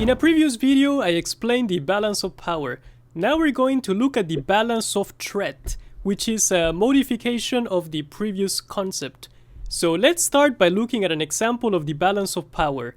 In a previous video, I explained the balance of power. Now we're going to look at the balance of threat, which is a modification of the previous concept. So let's start by looking at an example of the balance of power.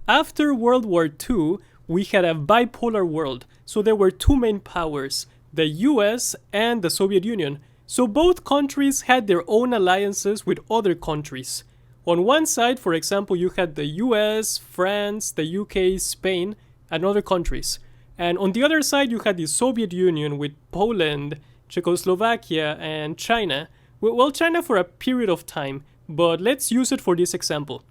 After World War II, we had a bipolar world. So there were two main powers, the US and the Soviet Union. So both countries had their own alliances with other countries. On one side, for example, you had the US, France, the UK, Spain, and other countries. And on the other side, you had the Soviet Union with Poland, Czechoslovakia, and China. Well, China for a period of time, but let's use it for this example.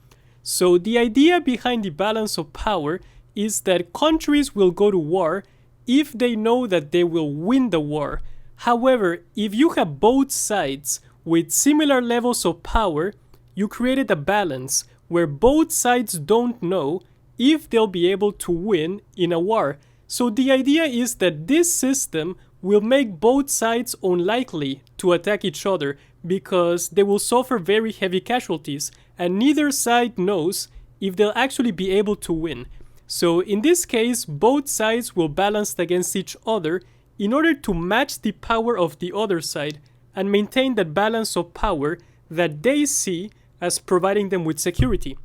So the idea behind the balance of power is that countries will go to war if they know that they will win the war. However, if you have both sides with similar levels of power, you created a balance where both sides don't know if they'll be able to win in a war. So the idea is that this system will make both sides unlikely to attack each other because they will suffer very heavy casualties and neither side knows if they'll actually be able to win. So in this case, both sides will balance against each other in order to match the power of the other side and maintain that balance of power that they see as providing them with security.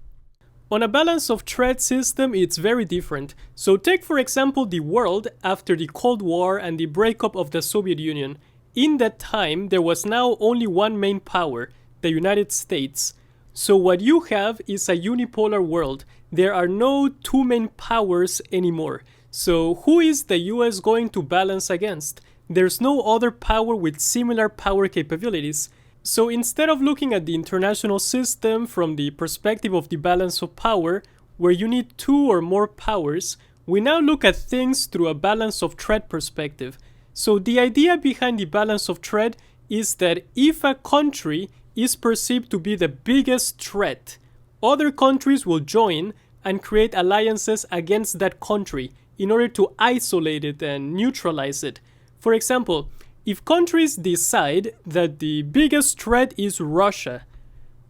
On a balance of threat system, it's very different. So take for example the world after the Cold War and the breakup of the Soviet Union. In that time, there was now only one main power, the United States. So what you have is a unipolar world. There are no two main powers anymore. So who is the US going to balance against? There's no other power with similar power capabilities. So instead of looking at the international system from the perspective of the balance of power, where you need two or more powers, we now look at things through a balance of threat perspective. So the idea behind the balance of threat is that if a country is perceived to be the biggest threat, other countries will join and create alliances against that country in order to isolate it and neutralize it. For example, if countries decide that the biggest threat is Russia,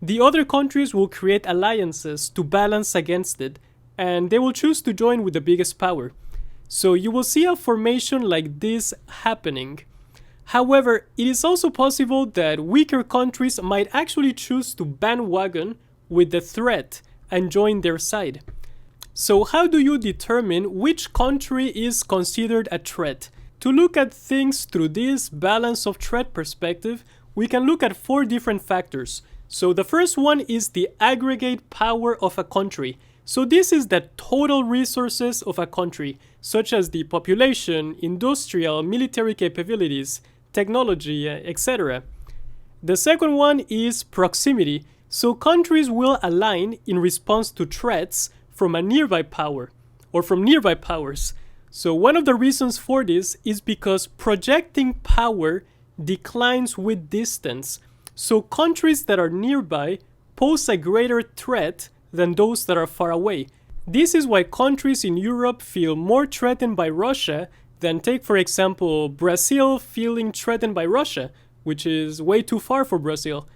the other countries will create alliances to balance against it, and they will choose to join with the biggest power. So you will see a formation like this happening. However, it is also possible that weaker countries might actually choose to bandwagon with the threat and join their side. So how do you determine which country is considered a threat? To look at things through this balance of threat perspective, we can look at four different factors. So the first one is the aggregate power of a country. So this is the total resources of a country, such as the population, industrial, military capabilities, technology, etc. The second one is proximity. So countries will align in response to threats from a nearby power or from nearby powers. So one of the reasons for this is because projecting power declines with distance. So countries that are nearby pose a greater threat than those that are far away. This is why countries in Europe feel more threatened by Russia than take for example Brazil feeling threatened by Russia, which is way too far for Brazil.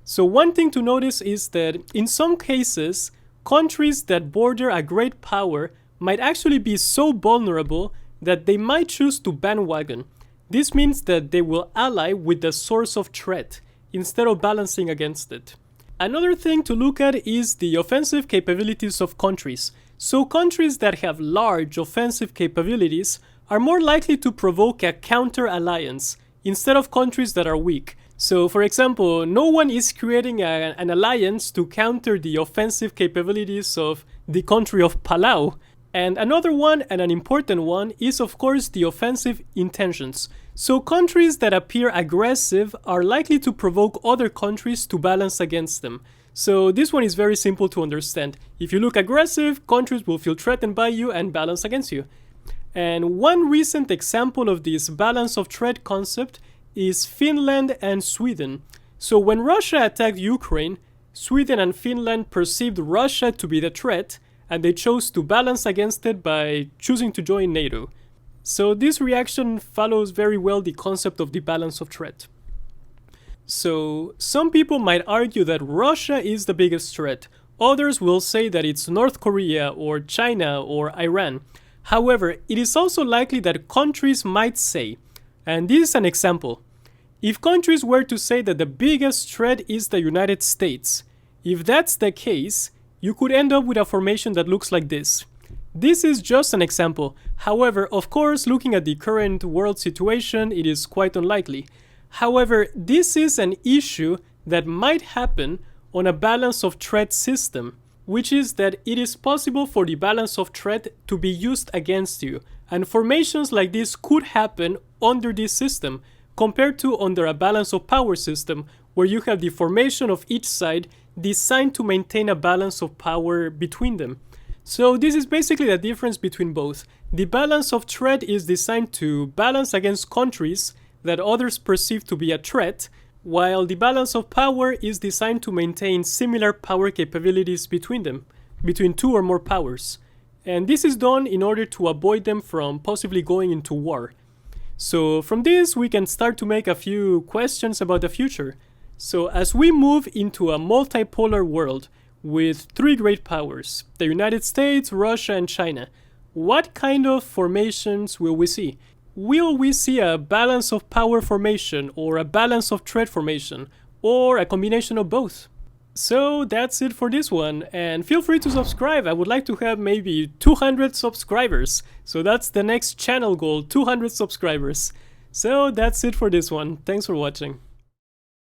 So one thing to notice is that in some cases, countries that border a great power might actually be so vulnerable that they might choose to bandwagon. This means that they will ally with the source of threat instead of balancing against it. Another thing to look at is the offensive capabilities of countries. So countries that have large offensive capabilities are more likely to provoke a counter-alliance instead of countries that are weak. So for example, no one is creating an alliance to counter the offensive capabilities of the country of Palau. And another one, and an important one, is of course the offensive intentions. So countries that appear aggressive are likely to provoke other countries to balance against them. So this one is very simple to understand. If you look aggressive, countries will feel threatened by you and balance against you. And one recent example of this balance of threat concept is Finland and Sweden. So when Russia attacked Ukraine, Sweden and Finland perceived Russia to be the threat, and they chose to balance against it by choosing to join NATO. So this reaction follows very well the concept of the balance of threat. So some people might argue that Russia is the biggest threat. Others will say that it's North Korea or China or Iran. However, it is also likely that countries might say, and this is an example, if countries were to say that the biggest threat is the United States, if that's the case, you could end up with a formation that looks like this. This is just an example. However, of course, looking at the current world situation, it is quite unlikely. However, this is an issue that might happen on a balance of threat system, which is that it is possible for the balance of threat to be used against you. And formations like this could happen under this system, compared to under a balance of power system, where you have the formation of each side designed to maintain a balance of power between them. So this is basically the difference between both. The balance of threat is designed to balance against countries that others perceive to be a threat, while the balance of power is designed to maintain similar power capabilities between them, between two or more powers. And this is done in order to avoid them from possibly going into war. So from this, we can start to make a few questions about the future. So as we move into a multipolar world with three great powers, the United States, Russia, and China, what kind of formations will we see? Will we see a balance of power formation or a balance of threat formation or a combination of both? So that's it for this one, and feel free to subscribe. I would like to have maybe 200 subscribers. So that's the next channel goal, 200 subscribers. So that's it for this one. Thanks for watching.